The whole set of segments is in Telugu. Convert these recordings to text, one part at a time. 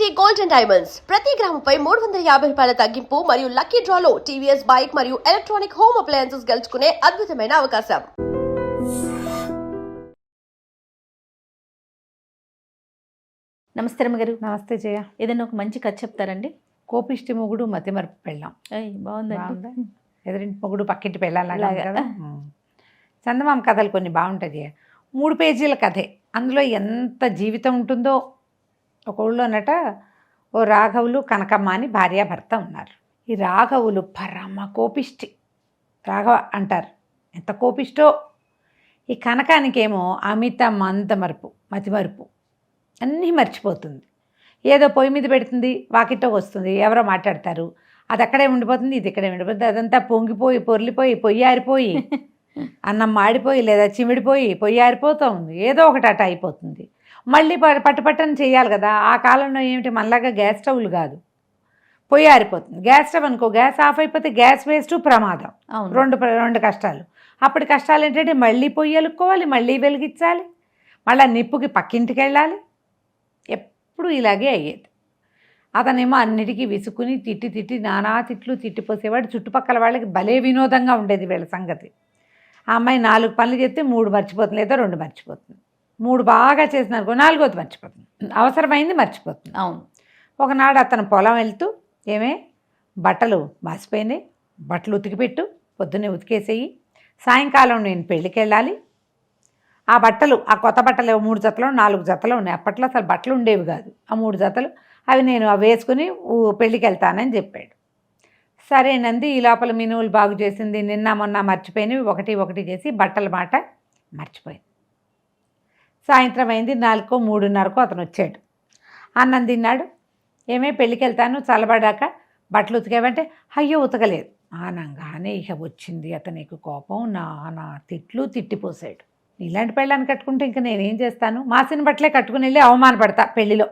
రాశి గోల్డ్ అండ్ డైమండ్స్ ప్రతి గ్రాముపై 350 రూపాయల తగ్గింపు మరియు లక్కీ డ్రాలో టీవీఎస్ బైక్ మరియు ఎలక్ట్రానిక్ హోమ్ అప్లయన్సెస్ గెలుచుకునే అద్భుతమైన అవకాశం. నమస్తే రమ్మగారు. నమస్తే జయ. ఏదైనా ఒక మంచి కథ చెప్తారండి? కోపిష్టి మొగుడు మతిమరుపు పెళ్ళాం. బాగుందా? ఎదురింటి మొగుడు పక్కింటి పెళ్ళాలాగా కదా. చందమామ కథలు కొన్ని బాగుంటాయి జయ. 3 పేజీల కథే. అందులో ఎంత జీవితం ఉంటుందో. ఒక ఊళ్ళోనట ఓ రాఘవులు కనకమ్మ అని భార్యాభర్త ఉన్నారు. ఈ రాఘవులు పరమ కోపిష్టి. రాఘవ అంటారు, ఎంత కోపిష్టో. ఈ కనకానికేమో అమిత మతిమరుపు, అన్నీ మర్చిపోతుంది. ఏదో పొయ్యి మీద పెడుతుంది, వాకిట్లోకి వస్తుంది, ఎవరో మాట్లాడతారు, అది అక్కడే ఉండిపోతుంది, ఇది ఇక్కడే ఉండిపోతుంది. అదంతా పొంగిపోయి పొర్లిపోయి పొయ్యి ఆరిపోయి అన్నం మాడిపోయి లేదా చిమిడిపోయి పొయ్యి ఆరిపోతూ ఉంది. ఏదో ఒకటి అట అయిపోతుంది. మళ్ళీ పట్టుపట్టని చేయాలి కదా. ఆ కాలంలో ఏమిటి, మనలాగా గ్యాస్ స్టవ్లు కాదు, పొయ్యి ఆరిపోతుంది. గ్యాస్ స్టవ్ అనుకో, గ్యాస్ ఆఫ్ అయిపోతే గ్యాస్ వేస్ట్ ప్రమాదం. రెండు కష్టాలు. అప్పటి కష్టాలు ఏంటంటే మళ్ళీ పొయ్యి ఎలుక్కోవాలి, మళ్ళీ వెలిగించాలి, మళ్ళీ నిప్పుకి పక్కింటికి వెళ్ళాలి. ఎప్పుడు ఇలాగే అయ్యేది. అతనేమో అన్నిటికీ విసుకుని తిట్టి నానా తిట్లు తిట్టిపోసేవాడు. చుట్టుపక్కల వాళ్ళకి భలే వినోదంగా ఉండేది వీళ్ళ సంగతి. ఆ అమ్మాయి 4 పనులు చేస్తే 3 మర్చిపోతుంది, లేదా 2 మర్చిపోతుంది. 3 బాగా చేసినారు, 4వది మర్చిపోతుంది. అవసరమైంది మర్చిపోతుంది. అవును. ఒకనాడు అతను పొలం వెళ్తూ, ఏమే బట్టలు మాసిపోయినాయి, బట్టలు ఉతికిపెట్టు, పొద్దున్నే ఉతికేసేయి, సాయంకాలం నేను పెళ్ళికి వెళ్ళాలి, ఆ బట్టలు, ఆ కొత్త బట్టలు 3 జతలు 4 జతలు ఉన్నాయి. అప్పట్లో అసలు బట్టలు ఉండేవి కాదు. ఆ 3 జతలు అవి నేను వేసుకుని పెళ్ళికి వెళ్తానని చెప్పాడు. సరేనంది. ఈ లోపల మినువులు బాగు చేసింది, నిన్న మొన్న మర్చిపోయినవి ఒకటి చేసి బట్టల మాట మర్చిపోయింది. సాయంత్రం అయింది, 4కో 3:30కో అతను వచ్చాడు. అన్నం తిన్నాడు. ఏమే పెళ్ళికి వెళ్తాను, చల్లబడ్డాక బట్టలు ఉతికేవంటే అయ్యో ఉతకలేదు అనగానే ఇక వచ్చింది అతనికి కోపం. నానా తిట్టిపోసాడు. ఇలాంటి పెళ్ళాన్ని కట్టుకుంటే ఇంకా నేనేం చేస్తాను, మాసిన బట్టలే కట్టుకుని వెళ్ళి అవమానపడతా పెళ్ళిలో.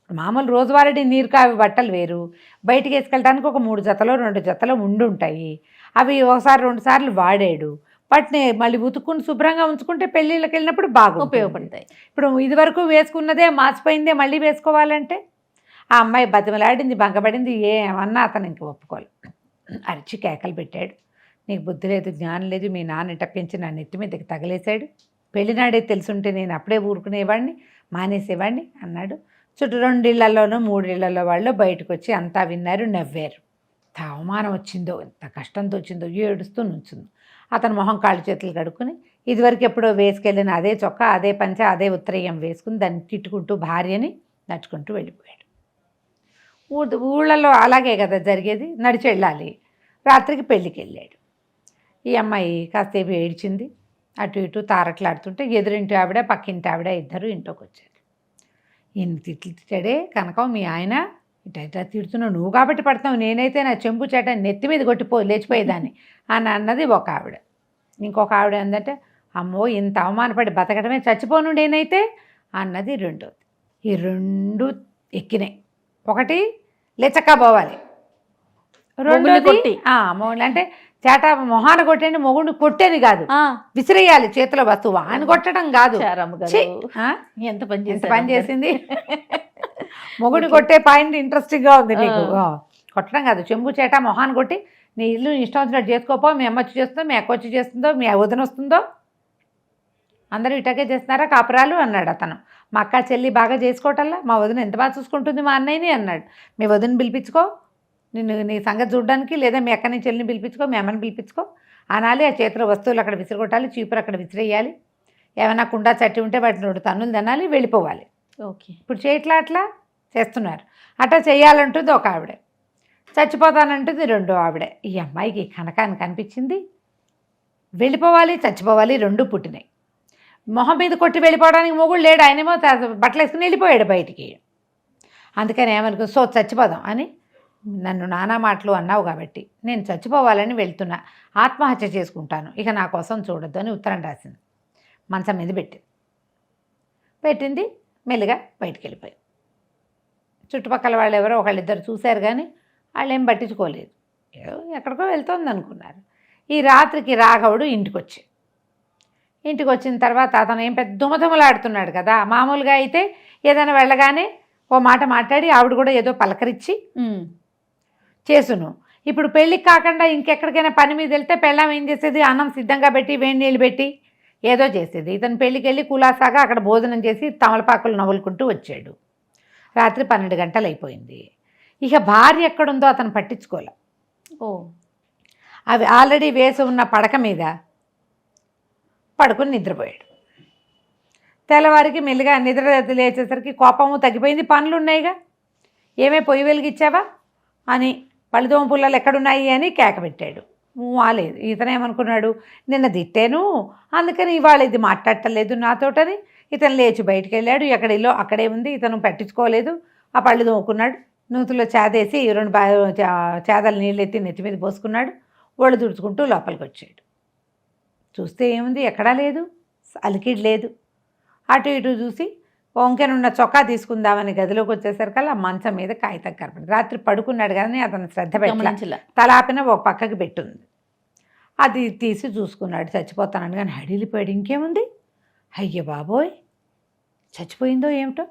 మామూలు రోజువారీ నీరు కావి బట్టలు వేరు, బయటికి వేసుకెళ్ళడానికి ఒక 3 జతలో 2 జతలో ఉండుంటాయి. అవి ఒకసారి 2 సార్లు వాడాడు. వాటిని మళ్ళీ ఉతుక్కుని శుభ్రంగా ఉంచుకుంటే పెళ్ళిళ్ళకి వెళ్ళినప్పుడు బాగా ఉపయోగపడతాయి. ఇప్పుడు ఇదివరకు వేసుకున్నదే మాసిపోయిందే మళ్ళీ వేసుకోవాలంటే ఆ అమ్మాయి బతిమలాడింది, బంకబడింది. ఏమన్నా అతను ఇంక ఒప్పుకోలేదు. అరిచి కేకలు పెట్టాడు. నీకు బుద్ధి లేదు, జ్ఞానం లేదు, మీ నాన్న ఇటప్పించి నా నెత్తి మీదకి తగిలేశాడు. పెళ్ళినాడే తెలుసుంటే నేను అప్పుడే ఊరుకునేవాడిని, మానేసేవాడిని అన్నాడు. చుట్టూ 2 ఇళ్లలోనూ 3 ఇళ్లలో వాళ్ళు బయటకు వచ్చి అంతా విన్నారు, నవ్వారు. ఎంత అవమానం వచ్చిందో, ఎంత కష్టంతో వచ్చిందో, ఏడుస్తూ నుంచుంది. అతను మొహం కాళ్ళు చేతులు కడుక్కుని ఇదివరకు ఎప్పుడో వేసుకెళ్ళిన అదే చొక్కా, అదే పంచ, అదే ఉత్తరీయం వేసుకుని దాన్ని తిట్టుకుంటూ భార్యని నడుచుకుంటూ వెళ్ళిపోయాడు. ఊళ్ళలో అలాగే కదా జరిగేది, నడిచి వెళ్ళాలి. రాత్రికి పెళ్ళికి వెళ్ళాడు. ఈ అమ్మాయి కాసేపు ఏడ్చింది. అటు ఇటు తారట్లాడుతుంటే ఎదురింటి ఆవిడ పక్కింటి ఆవిడ ఇద్దరు ఇంట్లోకి వచ్చారు. ఈయన తిట్టాడే, కనకం మీ ఆయన ఇట తిడుతున్నావు, నువ్వు కాబట్టి పడతావు, నేనైతే నా చెంపు చేట నెత్తి మీద లేచిపోయేదాన్ని అని అన్నది ఒక ఆవిడ. ఇంకొక ఆవిడ ఏంటంటే అమ్మో ఇంత అవమానపడి బతకడమే, చచ్చిపోను నేనైతే అన్నది రెండోది. ఈ 2 ఎక్కినాయి. ఒకటి లెచ్చక్క పోవాలి, రెండోది అంటే చేట మొహాన కొట్టేది, మొగుడిని కొట్టేది కాదు, విసిరేయాలి చేతిలో వస్తువు, ఆయన కొట్టడం కాదు. ఎంత పని చేసింది. మొగుడిని కొట్టే పాయింట్ ఇంట్రెస్టింగ్గా ఉంది నీకు. కొట్టడం కాదు, చెంబు చేట మొహాన్ని కొట్టి నీ ఇల్లు ఇష్టం వచ్చినట్టు చేసుకోపో, మీ అమ్మ వచ్చి చేస్తుందో, మీ అక్క వచ్చి చేస్తుందో, మీ వదిన వస్తుందో, అందరూ ఇటకే చేస్తున్నారా కాపురాలు అన్నాడు అతను. మా అక్క చెల్లి బాగా చేసుకోవటల్లా, మా వదిన ఎంత బాగా చూసుకుంటుంది మా అన్నయ్యని అన్నాడు. మీ వదిన పిలిపించుకో, నీ సంగతి చూడడానికి, లేదా మీ అక్కని చెల్లిని పిలిపించుకో, మీ అమ్మని పిలిపించుకో అనాలి. ఆ చేతిలో వస్తువులు అక్కడ విసిరగొట్టాలి, చీపురు అక్కడ విసిరేయాలి, ఏమైనా కుండా చట్టి ఉంటే వాటిని 2 తన్నులు తినాలి, వెళ్ళిపోవాలి. ఓకే, ఇప్పుడు చేయట్లా అట్లా చేస్తున్నారు. అట్లా చేయాలంటుంది ఒక ఆవిడ, చచ్చిపోతానంటుంది రెండో ఆవిడ. ఈ అమ్మాయికి కనకానికి అనిపించింది వెళ్ళిపోవాలి, చచ్చిపోవాలి, 2 పుట్టినాయి. మొహం మీద కొట్టి వెళ్ళిపోవడానికి మొగుడు లేడు, ఆయనేమో బట్టలు వేసుకుని వెళ్ళిపోయాడు బయటికి. అందుకని ఏమనుకో, సో చచ్చిపోదాం అని నన్ను నానా మాటలు అన్నావు కాబట్టి నేను చచ్చిపోవాలని వెళ్తున్నా, ఆత్మహత్య చేసుకుంటాను, ఇక నా కోసం చూడొద్దు అని ఉత్తరం రాసింది. మంచం మీద పెట్టింది. మెల్లిగా బయటికి వెళ్ళిపోయి చుట్టుపక్కల వాళ్ళు ఎవరో ఒకళ్ళిద్దరు చూశారు, కానీ వాళ్ళు ఏం పట్టించుకోలేదు, ఎక్కడికో వెళ్తోంది అనుకున్నారు. ఈ రాత్రికి రాఘవుడు ఇంటికి వచ్చిన తర్వాత అతను ఏం పెద్ద దుమదుమలాడుతున్నాడు కదా. మామూలుగా అయితే ఏదైనా వెళ్ళగానే ఓ మాట మాట్లాడి ఆవిడ కూడా ఏదో పలకరించి ఉమ్. చేసును. ఇప్పుడు పెళ్ళికి కాకుండా ఇంకెక్కడికైనా పని మీద వెళ్తే పెళ్ళాం ఏం చేసేది, అన్నం సిద్ధంగా పెట్టి వేడి నీళ్ళు పెట్టి ఏదో చేసేది. ఇతను పెళ్ళికి వెళ్ళి కులాసాగా అక్కడ భోజనం చేసి తమలపాకులు నవ్వులుకుంటూ వచ్చాడు. రాత్రి 12 గంటలు అయిపోయింది. ఇక భార్య ఎక్కడుందో అతను పట్టించుకోలే. ఓ అవి ఆల్రెడీ వేసి ఉన్న పడక మీద పడుకుని నిద్రపోయాడు. తెల్లవారికి మెల్లిగా నిద్ర లేచేసరికి కోపము తగ్గిపోయింది. పనులు ఉన్నాయిగా, ఏమే పొయ్యి వెలిగిచ్చావా అని, పళ్ళుదోమ పుల్లలు ఎక్కడున్నాయి అని కేక పెట్టాడు. లేదు. ఇతనేమనుకున్నాడు, నిన్న తిట్టాను అందుకని ఇవాళ ఇది మాట్లాడటలేదు నాతోటని. ఇతను లేచి బయటికి వెళ్ళాడు. ఎక్కడిలో అక్కడే ఉంది. ఇతను పట్టించుకోలేదు. ఆ పళ్ళు తోముకున్నాడు. నూతులో చేదేసి 2 చేదలు నీళ్ళు ఎత్తి నెత్తి మీద పోసుకున్నాడు. ఒళ్ళు తుడుచుకుంటూ లోపలికి వచ్చాడు. చూస్తే ఏముంది, ఎక్కడా లేదు, అలికిడి లేదు. అటు ఇటు చూసి వంకెనున్న చొక్కా తీసుకుందామని గదిలోకి వచ్చేసరికల్లా మంచం మీద కాగితం కనపడింది. రాత్రి పడుకున్నాడు కానీ అతను శ్రద్ధ పెట్టలే. తలాపిన ఒక పక్కకి పెట్టుంది. అది తీసి చూసుకున్నాడు. చచ్చిపోతానని కానీ హడిలిపోయాడు. ఇంకేముంది, అయ్య బాబోయ్ చచ్చిపోయిందో ఏమిటో.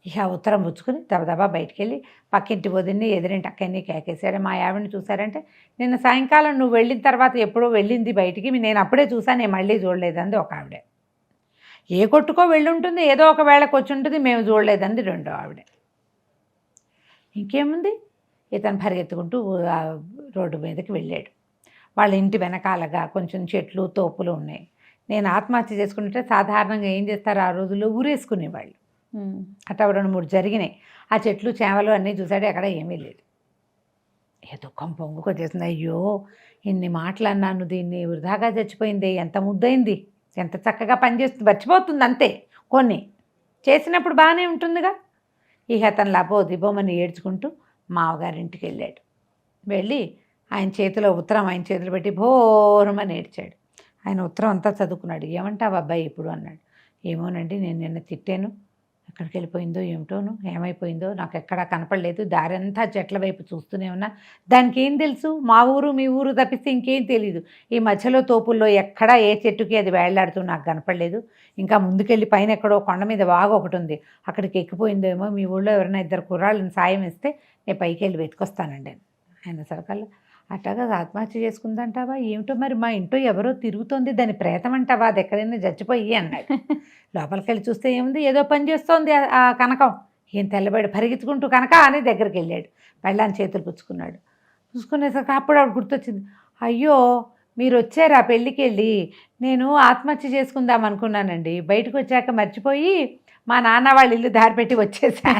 ఇక ఉత్తరం పుచ్చుకుని దబదబా బయటికి వెళ్ళి పక్కింటి వదిన్ని ఎదురింటి అక్కడిని కేకేశాడు. మా ఆవిడని చూశారంటే, నిన్న సాయంకాలం నువ్వు వెళ్ళిన తర్వాత ఎప్పుడో వెళ్ళింది బయటికి, నేను అప్పుడే చూసాను, నేను మళ్ళీ చూడలేదంది ఒక ఆవిడ. ఏ కొట్టుకో వెళ్ళుంటుంది, ఏదో ఒక వేళకు వచ్చి ఉంటుంది, మేము చూడలేదంది రెండో ఆవిడ. ఇంకేముంది, ఇతను పరిగెత్తుకుంటూ రోడ్డు మీదకి వెళ్ళాడు. వాళ్ళ ఇంటి వెనకాలగా కొంచెం చెట్లు తోపులు ఉన్నాయి. నేను ఆత్మహత్య చేసుకుంటే సాధారణంగా ఏం చేస్తారు, ఆ రోజుల్లో ఊరేసుకునేవాళ్ళు. అట్లా 2-3 జరిగినాయి. ఆ చెట్లు చేమలు అన్నీ చూసాడు, ఎక్కడ ఏమీ లేదు. ఏ దుఃఖం పొంగుకొచ్చేసింది. అయ్యో ఇన్ని మాటలు అన్నాను, దీన్ని వృధాగా చచ్చిపోయింది, ఎంత ముద్దయింది, ఎంత చక్కగా పనిచేస్తుంది, మర్చిపోతుంది అంతే. కొన్ని చేసినప్పుడు బాగానే ఉంటుందిగా. ఇక అతను లబో దిబోమని ఏడ్చుకుంటూ మావగారింటికి వెళ్ళాడు. వెళ్ళి ఆయన చేతిలో ఉత్తరం ఆయన చేతులు పెట్టి భోరమని ఏడ్చాడు. ఆయన ఉత్తరం అంతా చదువుకున్నాడు. ఏమంటావు అబ్బాయి ఇప్పుడు అన్నాడు. ఏమోనండి, నేను నిన్న తిట్టాను, ఎక్కడికి వెళ్ళిపోయిందో ఏమిటోను, ఏమైపోయిందో నాకు ఎక్కడా కనపడలేదు, దారంతా చెట్ల వైపు చూస్తూనే ఉన్నా, దానికి ఏం తెలుసు, మా ఊరు మీ ఊరు తప్పిస్తే ఇంకేం తెలీదు. ఈ మధ్యలో తోపుల్లో ఎక్కడా ఏ చెట్టుకి అది వేళ్లాడుతూ నాకు కనపడలేదు. ఇంకా ముందుకెళ్ళి పైన ఎక్కడో కొండ మీద వాగు ఒకటి ఉంది, అక్కడికి ఎక్కిపోయిందేమో, మీ ఊళ్ళో ఎవరైనా 2 కుర్రాళ్ళని సాయం ఇస్తే నేను పైకి వెళ్ళి వెతుకొస్తానండి ఆయన సరకల్లా. అట్లాగా ఆత్మహత్య చేసుకుందంటావా ఏమిటో, మరి మా ఇంట్లో ఎవరో తిరుగుతోంది, దాని ప్రేతం అంటావా, అది ఎక్కడైనా చచ్చిపోయి అన్నాడు. లోపలికి వెళ్ళి చూస్తే ఏముంది, ఏదో పని చేస్తోంది ఆ కనకం. ఏం తెల్లబడి పరిగెత్తుకుంటూ కనక అని దగ్గరికి వెళ్ళాడు. పెళ్ళాన్ని చేతులు పుచ్చుకున్నాడు. చూసుకునేసరికి అప్పుడు ఆవిడ గుర్తొచ్చింది. అయ్యో మీరు వచ్చారు ఆ పెళ్ళికి వెళ్ళి, నేను ఆత్మహత్య చేసుకుందాం అనుకున్నానండి, బయటకు వచ్చాక మర్చిపోయి మా నాన్న వాళ్ళ ఇల్లు దారి పెట్టి వచ్చేసా.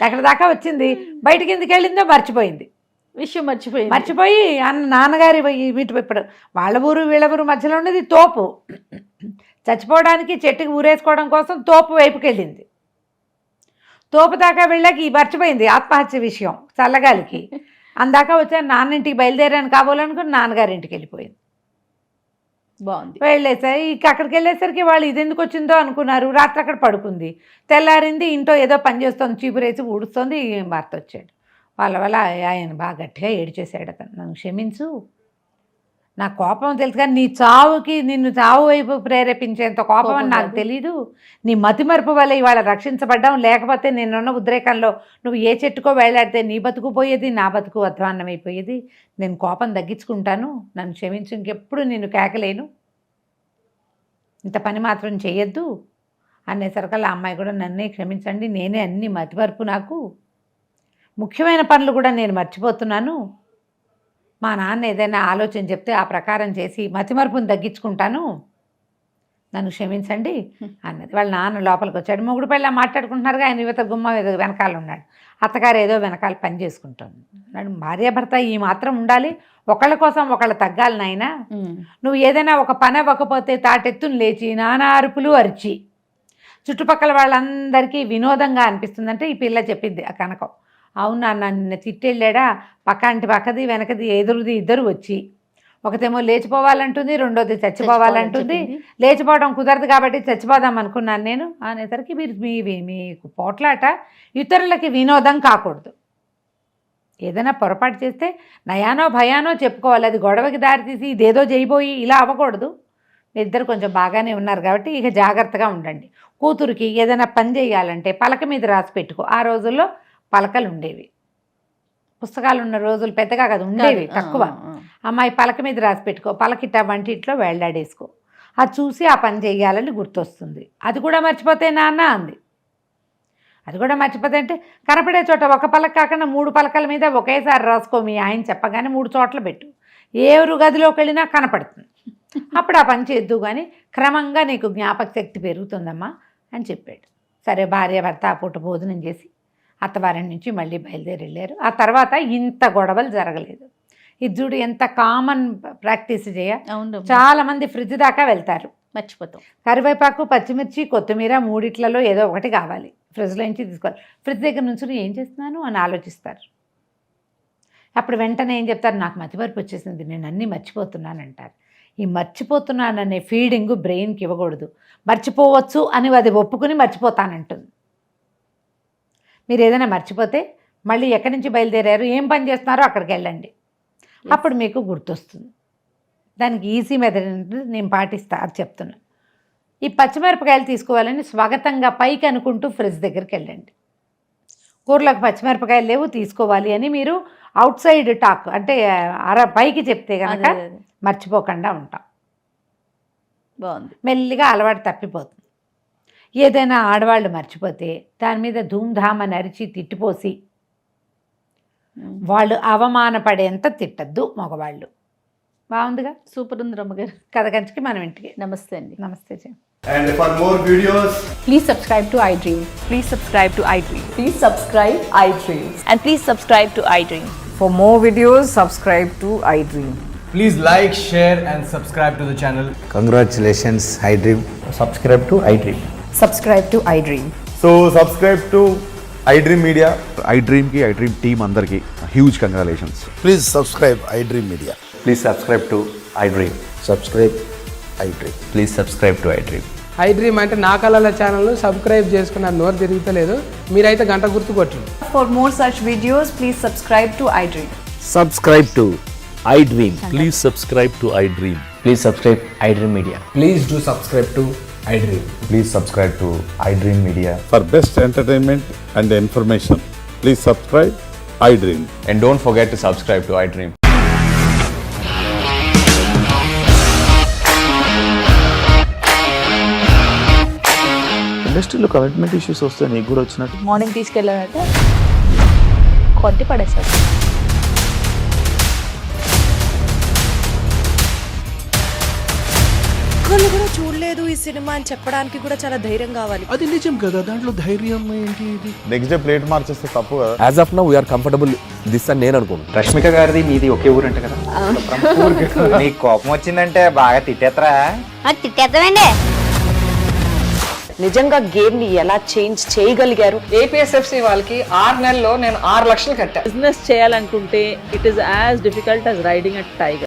ఎక్కడ దాకా వచ్చింది, బయటికి ఎందుకు వెళ్ళిందో మర్చిపోయింది, విషయం మర్చిపోయి నాన్నగారి వీటి ఇప్పుడు వాళ్ళ ఊరు వీళ్ళ ఊరు మధ్యలో ఉన్నది తోపు. చచ్చిపోవడానికి చెట్టుకి ఊరేసుకోవడం కోసం తోపు వైపుకి వెళ్ళింది. తోపు దాకా వెళ్ళాక ఈ మర్చిపోయింది ఆత్మహత్య విషయం చల్లగాలికి. అందాక వచ్చాను, నాన్నింటికి బయలుదేరాను కాబోలనుకుని నాన్నగారింటికి వెళ్ళిపోయింది. బాగుంది. వెళ్ళేసరి ఇక అక్కడికి వెళ్ళేసరికి వాళ్ళు ఇది ఎందుకు వచ్చిందో అనుకున్నారు. రాత్రి అక్కడ పడుకుంది. తెల్లారింది, ఇంట్లో ఏదో పని చేస్తుంది, చీపురేసి ఊడుస్తుంది. భర్త వచ్చాడు. వాళ్ళ వల్ల ఆయన బాగా గట్టిగా ఏడ్చేశాడు. అతను, నన్ను క్షమించు, నా కోపం తెలుసు కానీ నీ చావుకి, నిన్ను చావు వైపు ప్రేరేపించేంత కోపం అని నాకు తెలీదు. నీ మతిమరుపు వల్ల ఇవాళ రక్షించబడ్డాం, లేకపోతే నేనున్న ఉద్రేకంలో నువ్వు ఏ చెట్టుకో వేలాడితే నీ బతుకు పోయేది, నా బతుకు అధ్వాన్నమైపోయేది. నేను కోపం తగ్గించుకుంటాను, నన్ను క్షమించు, ఇంకెప్పుడు నిన్ను కేకలేను, ఇంత పని మాత్రం చేయొద్దు అనేసరికల్లా ఆ అమ్మాయి కూడా నన్నే క్షమించండి, నేనే అన్ని మతిమరుపు, నాకు ముఖ్యమైన పనులు కూడా నేను మర్చిపోతున్నాను, మా నాన్న ఏదైనా ఆలోచన చెప్తే ఆ ప్రకారం చేసి మతిమరుపుని తగ్గించుకుంటాను, నన్ను క్షమించండి అన్నది. వాళ్ళ నాన్న లోపలికి వచ్చాడు. మొగుడు పెళ్ళ మాట్లాడుకుంటున్నారుగా, ఆయన యువత గుమ్మ వెనకాల ఉన్నాడు. అత్తగారు ఏదో వెనకాల పని చేసుకుంటుంది. భార్యాభర్త ఈ మాత్రం ఉండాలి, ఒకళ్ళ కోసం ఒకళ్ళు తగ్గాలి నాయనా. నువ్వు ఏదైనా ఒక పని అవ్వకపోతే తాటెత్తును లేచి నానా అరుపులు అరిచి చుట్టుపక్కల వాళ్ళందరికీ వినోదంగా అనిపిస్తుందంటే ఈ పిల్ల చెప్పింది ఆ కనకం. అవునా, నిన్న తిట్టెళ్ళాడా, పక్కంటి పక్కది వెనకది ఎదురుది ఇద్దరు వచ్చి, ఒకతేమో లేచిపోవాలంటుంది, రెండోది చచ్చిపోవాలంటుంది. లేచిపోవడం కుదరదు కాబట్టి చచ్చిపోదాం అనుకున్నాను నేను అనేసరికి మీరు మీకు పోట్లాట ఇతరులకి వినోదం కాకూడదు. ఏదైనా పొరపాటు చేస్తే నయానో భయానో చెప్పుకోవాలి, అది గొడవకి దారితీసి ఇదేదో చేయబోయి ఇలా అవ్వకూడదు. మీ ఇద్దరు కొంచెం బాగానే ఉన్నారు కాబట్టి ఇక జాగ్రత్తగా ఉండండి. కూతురికి ఏదైనా పని చేయాలంటే పలక మీద రాసి పెట్టుకో. ఆ రోజుల్లో పలకలు ఉండేవి, పుస్తకాలు ఉన్న రోజులు పెద్దగా కదా ఉండేవి, తక్కువ. అమ్మాయి పలక మీద రాసి పెట్టుకో, పలకిట వంటింట్లో వేళ్లాడేసుకో, అది చూసి ఆ పని చేయాలని గుర్తొస్తుంది. అది కూడా మర్చిపోతే నాన్న అంది. అది కూడా మర్చిపోతే అంటే కనపడే చోట ఒక పలక కాకుండా 3 పలకల మీద ఒకేసారి రాసుకో, మీ ఆయన చెప్పగానే 3 చోట్ల పెట్టు, ఎవరు గదిలోకి వెళ్ళినా కనపడుతుంది. అప్పుడు ఆ పని చేద్దు కానీ క్రమంగా నీకు జ్ఞాపక శక్తి పెరుగుతుందమ్మా అని చెప్పాడు. సరే, భార్య భర్త ఆ పూట భోజనం చేసి అత్తవారి నుంచి మళ్ళీ బయలుదేరి వెళ్ళారు. ఆ తర్వాత ఇంత గొడవలు జరగలేదు. ఇది చూడు ఎంత కామన్ ప్రాక్టీస్ చేయ. చాలా మంది ఫ్రిడ్జ్ దాకా వెళ్తారు, మర్చిపోతాం. కరివేపాకు, పచ్చిమిర్చి, కొత్తిమీర 3 ఏదో ఒకటి కావాలి, ఫ్రిడ్జ్లో నుంచి తీసుకోవాలి. ఫ్రిడ్జ్ దగ్గర నుంచి ఏం చేస్తున్నాను అని ఆలోచిస్తారు. అప్పుడు వెంటనే ఏం చెప్తారు, నాకు మతిమరుపు వచ్చేసింది, నేను అన్నీ మర్చిపోతున్నాను అంటారు. ఈ మర్చిపోతున్నాననే ఫీడింగ్ బ్రెయిన్కి ఇవ్వకూడదు. మర్చిపోవచ్చు అని అది ఒప్పుకుని మర్చిపోతానంటుంది. మీరు ఏదైనా మర్చిపోతే మళ్ళీ ఎక్కడి నుంచి బయలుదేరారు, ఏం పని చేస్తున్నారో అక్కడికి వెళ్ళండి, అప్పుడు మీకు గుర్తొస్తుంది. దానికి ఈజీ మెథడ్ నేను పాటిస్తా, అది చెప్తున్నా. ఈ పచ్చిమిరపకాయలు తీసుకోవాలని స్వాగతంగా పైకి అనుకుంటూ ఫ్రిడ్జ్ దగ్గరికి వెళ్ళండి. కూరలకు పచ్చిమిరపకాయలు లేవు తీసుకోవాలి అని మీరు అవుట్ సైడ్ టాక్ అంటే పైకి చెప్తే కనుక మర్చిపోకుండా ఉంటాం. బాగుంది. మెల్లిగా అలవాటు తప్పిపోతుంది. ఏదైనా ఆడవాళ్ళు మర్చిపోతే దాని మీద ధూమ్ధామ్ అని అరిచి తిట్టిపోసి వాళ్ళు అవమానపడేంత తిట్టద్దు మగవాళ్ళు. బాగుందిగా, సూపర్ ఉంది రమ్మగారు. కథ కంచికి మనం ఇంటికి. నమస్తే అండి. నమస్తే G. And for more videos, Please subscribe to iDream. Please subscribe to iDream. Please subscribe iDream. And please subscribe to iDream. For more videos, subscribe to iDream. please like, share and subscribe to the channel. Congratulations, iDream. Subscribe to iDream. Subscribe to iDream. So subscribe to iDream Media. iDream ki iDream team andarki huge congratulations. Please subscribe iDream Media. Please subscribe to iDream. Subscribe iDream. Please subscribe to iDream. iDream అంటే నా కళల ఛానల్ సబ్స్క్రైబ్ చేసుకున్న నోరు తిరుగుతలేదు, మీరైతే గంట గుర్తు కొట్టండి. For more such videos, please subscribe to iDream. Subscribe to iDream. Please subscribe to iDream. Please subscribe iDream Media. Please do subscribe to iDream. Please subscribe to iDream Media. For best entertainment and information, please subscribe iDream. And don't forget to subscribe to iDream. ఇండస్ట్రీలో కమిట్మెంట్ ఇష్యూస్ వస్తే నీకు కూడా వచ్చినట్టు. మార్నింగ్ తీసుకెళ్ళాలంటే కొట్టి పడేసాడు. ఒక్కళ్ళు కూడా చూడలేదు ఈ సినిమా అని చెప్పడానికి కూడా చాలా ధైర్యం కావాలి. అది నిజం కదా, దాంట్లో ధైర్యం ఏంటి? ఇది నెక్స్ట్ డే ప్లేట్ మార్చేస్తే తప్పు కదా. As of now, we are comfortable this అని నేను అనుకుంటున్నాను. రష్మిక గారిది మీది ఒకే ఊరు అంటే కదా. నీకు కోపం వచ్చిందంటే బాగా తిట్టేత్తరా? తిట్టేద్దామండి. నిజంగా గేమ్ ని ఎలా చేంజ్ చేయగలిగారు? ఏపీఎస్ఎఫ్సి వాళ్ళకి 6 నెలల్లో నేను 6 లక్షలు కట్టా. బిజినెస్ చేయాలనుకుంటే it is as difficult as riding a tiger.